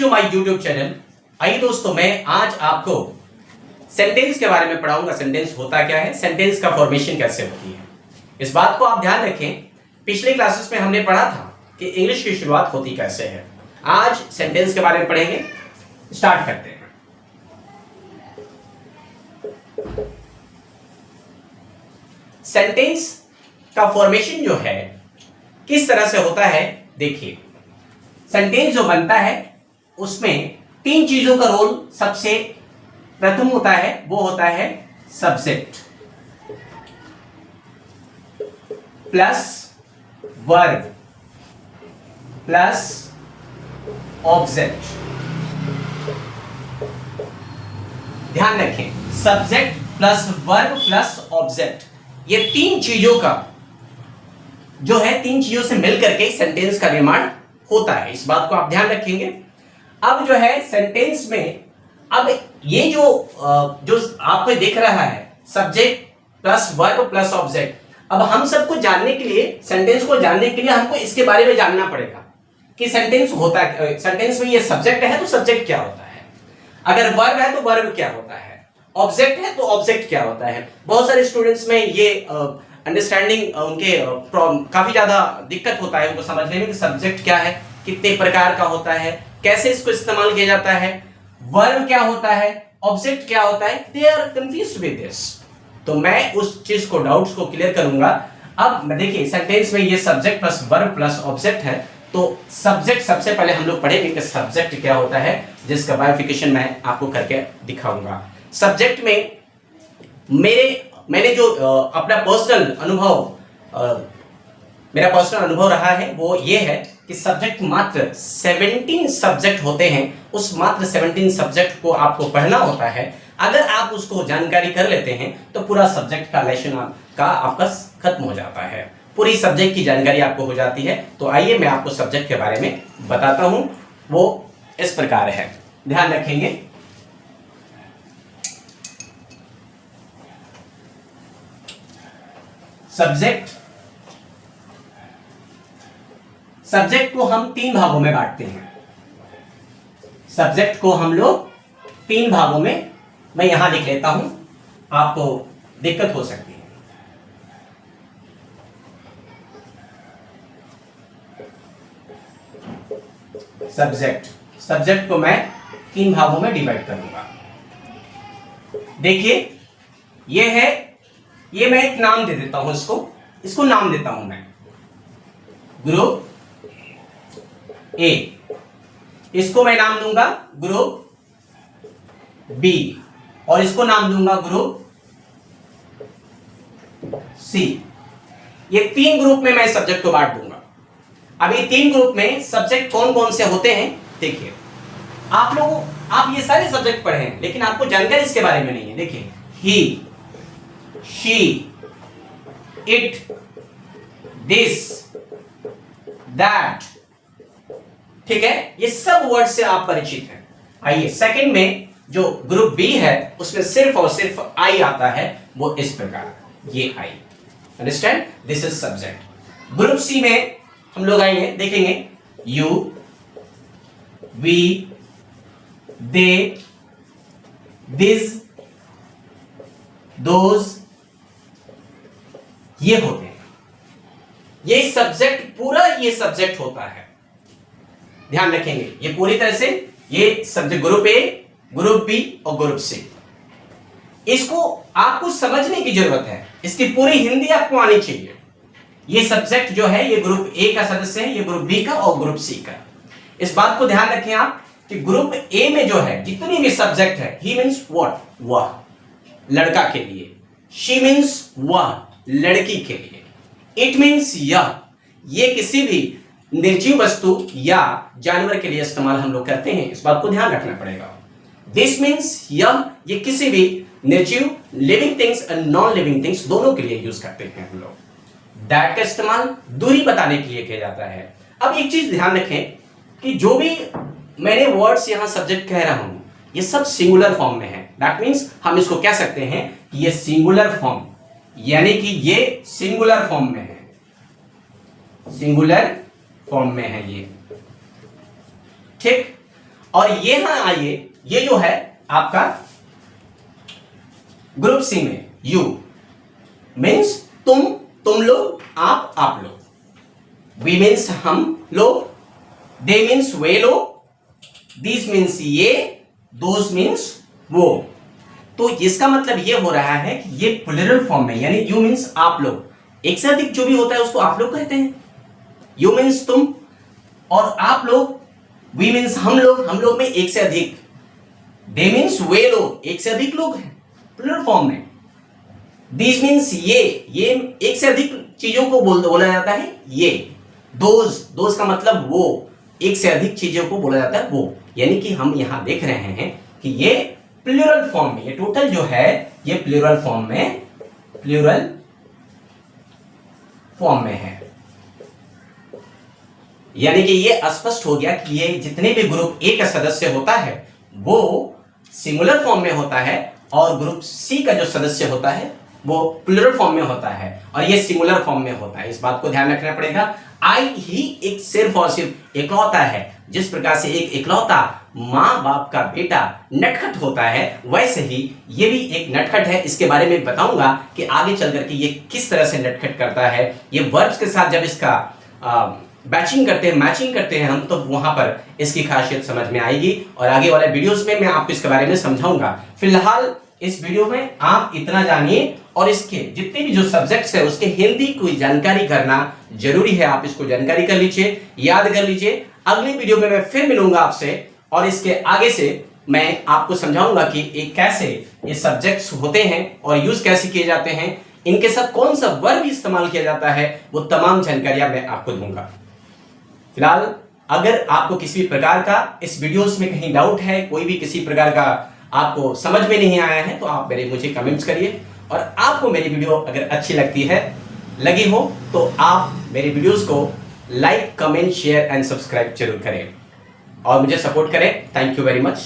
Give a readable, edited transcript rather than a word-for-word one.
To my YouTube channel. आइए दोस्तों, मैं आज आपको सेंटेंस के बारे में पढ़ाऊंगा। सेंटेंस होता क्या है, सेंटेंस का फॉर्मेशन कैसे होती है, इस बात को आप ध्यान रखें। पिछले क्लासेस में हमने पढ़ा था कि इंग्लिश की शुरुआत होती कैसे है। आज सेंटेंस के बारे में पढ़ेंगे। स्टार्ट करते हैं। सेंटेंस का फॉर्मेशन जो है किस तरह से होता है, देखिए। सेंटेंस जो बनता है उसमें तीन चीजों का रोल सबसे प्रथम होता है, वो होता है subject plus verb plus object. ध्यान रखें, subject plus verb plus object, ये तीन चीजों का जो है, तीन चीजों से मिलकर के सेंटेंस का निर्माण होता है। इस बात को आप ध्यान रखेंगे। अब जो है सेंटेंस में, अब ये जो आपको दिख रहा है subject plus verb plus object, अब हम सबको जानने के लिए, सेंटेंस को जानने के लिए हमको इसके बारे में जानना पड़ेगा कि सेंटेंस होता है, सेंटेंस में ये सब्जेक्ट है तो सब्जेक्ट क्या होता है, अगर वर्ब है तो वर्ब क्या होता है, ऑब्जेक्ट है तो ऑब्जेक्ट क्या होता है। बहुत सारे स्टूडेंट्स में ये अंडरस्टैंडिंग उनके काफी ज्यादा दिक्कत होता है उनको समझने में कि सब्जेक्ट क्या है, कितने प्रकार का होता है, कैसे इसको इस्तेमाल किया जाता है, वर्ब क्या होता है, ऑब्जेक्ट क्या होता है। They are confused with this. तो मैं उस चीज को, डाउट्स को क्लियर करूंगा। अब देखिए, सेंटेंस में ये subject plus verb plus object है, तो सब्जेक्ट सबसे पहले हम लोग पढ़ेंगे कि सब्जेक्ट क्या होता है, जिसका बायोफिकेशन मैं आपको करके दिखाऊंगा। सब्जेक्ट में मैंने जो अपना मेरा पर्सनल अनुभव रहा है वो ये है कि सब्जेक्ट मात्र 17 सब्जेक्ट होते हैं। उस मात्र 17 सब्जेक्ट को आपको पढ़ना होता है। अगर आप उसको जानकारी कर लेते हैं तो पूरा सब्जेक्ट का लेसन का आपका खत्म हो जाता है, पूरी सब्जेक्ट की जानकारी आपको हो जाती है। तो आइए मैं आपको सब्जेक्ट के बारे में बताता हूं। वो इस प्रकार है, ध्यान रखेंगे। सब्जेक्ट को हम तीन भागों में बांटते हैं। सब्जेक्ट को हम लोग तीन भागों में, मैं यहां लिख लेता हूं, आपको दिक्कत हो सकती है। सब्जेक्ट को मैं तीन भागों में डिवाइड करूंगा। देखिए, ये मैं एक नाम दे देता हूं, इसको नाम देता हूं मैं ग्रुप ए, इसको मैं नाम दूंगा ग्रुप बी, और इसको नाम दूंगा ग्रुप सी। ये तीन ग्रुप में मैं सब्जेक्ट को बांट दूंगा। अब ये तीन ग्रुप में सब्जेक्ट कौन कौन से होते हैं, देखिए। आप ये सारे सब्जेक्ट पढ़े हैं, लेकिन आपको जानकारी इसके बारे में नहीं है। देखिए, ही, शी, इट, दिस, दैट, ठीक है, ये सब वर्ड से आप परिचित हैं। आइए, सेकंड में जो ग्रुप बी है उसमें सिर्फ और सिर्फ आई आता है, वो इस प्रकार, ये आई। Understand, this is subject. Group C में हम लोग आएंगे, देखेंगे you, we, they, this, those, ये होते हैं। ये सब्जेक्ट, पूरा ये सब्जेक्ट होता है। ध्यान रखेंगे, ये पूरी तरह से ये subject, group A, group B और ग्रुप सी। इसको आपको समझने की जरूरत है, इसकी पूरी हिंदी आपको आनी चाहिए। ये सब्जेक्ट जो है, ये ग्रुप ए का सदस्य है, ये ग्रुप बी का और ग्रुप सी का। इस बात को ध्यान रखें आप कि ग्रुप ए में जो है जितनी भी सब्जेक्ट है, ही मीन्स व्हाट, वह, लड़का के लिए। शी मीन्स वह, लड़की के लिए। इट मीन्स यह, ये किसी भी निर्जीव वस्तु या जानवर के लिए इस्तेमाल हम लोग करते हैं, इस बात को ध्यान रखना पड़ेगा। दिस मीन्स यह, ये किसी भी निर्जीव, लिविंग थिंग्स और नॉन लिविंग थिंग्स दोनों के लिए यूज करते हैं हम लोग। दैट का इस्तेमाल दूरी बताने के लिए किया जाता है। अब एक चीज ध्यान रखें कि जो भी मैंने वर्ड्स यहां सब्जेक्ट कह रहा हूं, ये सब सिंगुलर फॉर्म में है। दैट मीन्स हम इसको कह सकते हैं कि ये सिंगुलर फॉर्म, यानी कि ये सिंगुलर फॉर्म में है, सिंगुलर फॉर्म में है ये, ठीक। और यहां आइए, ये जो है आपका ग्रुप सी में यू मीन्स तुम लोग, आप लोग, वी मीन्स हम लोग, दे मीन्स वे लोग, दिस मीन्स ये, दोज मीन्स वो। तो इसका मतलब ये हो रहा है कि ये प्लूरल फॉर्म में, यानी यू मीन्स आप लोग, एक से अधिक जो भी होता है उसको आप लोग कहते हैं। यू मीन्स तुम और आप लोग, वी मीन्स हम लोग में एक से अधिक, दे मीन्स वे लोग, एक से अधिक लोग हैं प्लूरल फॉर्म में। दिस मीन्स ये एक से अधिक चीजों को बोला जाता है ये। दोज का मतलब वो, एक से अधिक चीजों को बोला जाता है वो। यानी कि हम यहां देख रहे हैं कि ये प्लूरल फॉर्म में, ये टोटल जो है ये प्लूरल फॉर्म में है। यानी कि ये स्पष्ट हो गया कि ये जितने भी ग्रुप ए का सदस्य होता है वो सिंगुलर फॉर्म में होता है, और ग्रुप सी का जो सदस्य होता है वो प्लूरल फॉर्म में होता है, और ये सिंगुलर फॉर्म में होता है। इस बात को ध्यान रखना पड़ेगा। आई ही एक सिर्फ और सिर्फ इकलौता है। जिस प्रकार से एक इकलौता माँ बाप का बेटा नटखट होता है, वैसे ही ये भी एक नटखट है। इसके बारे में बताऊंगा कि आगे चल करके ये किस तरह से नटखट करता है। ये वर्ब्स के साथ जब इसका मैचिंग करते हैं हम, तो वहां पर इसकी खासियत समझ में आएगी, और आगे वाले वीडियोस में मैं आपको इसके बारे में समझाऊंगा। फिलहाल इस वीडियो में आप इतना जानिए, और इसके जितने भी जो सब्जेक्ट्स है उसके हिंदी की जानकारी करना जरूरी है। आप इसको जानकारी कर लीजिए, याद कर लीजिए। अगली वीडियो में मैं फिर मिलूंगा आपसे, और इसके आगे से मैं आपको समझाऊंगा कि कैसे ये सब्जेक्ट्स होते हैं और यूज कैसे किए जाते हैं, इनके साथ कौन सा वर्ब इस्तेमाल किया जाता है, वो तमाम जानकारियां मैं आपको दूंगा। फिलहाल अगर आपको किसी प्रकार का इस वीडियोस में कहीं डाउट है, कोई भी किसी प्रकार का आपको समझ में नहीं आया है, तो आप मुझे कमेंट्स करिए। और आपको मेरी वीडियो अगर अच्छी लगी हो तो आप मेरे वीडियोस को like, comment, share and subscribe जरूर करें और मुझे सपोर्ट करें। Thank you very much.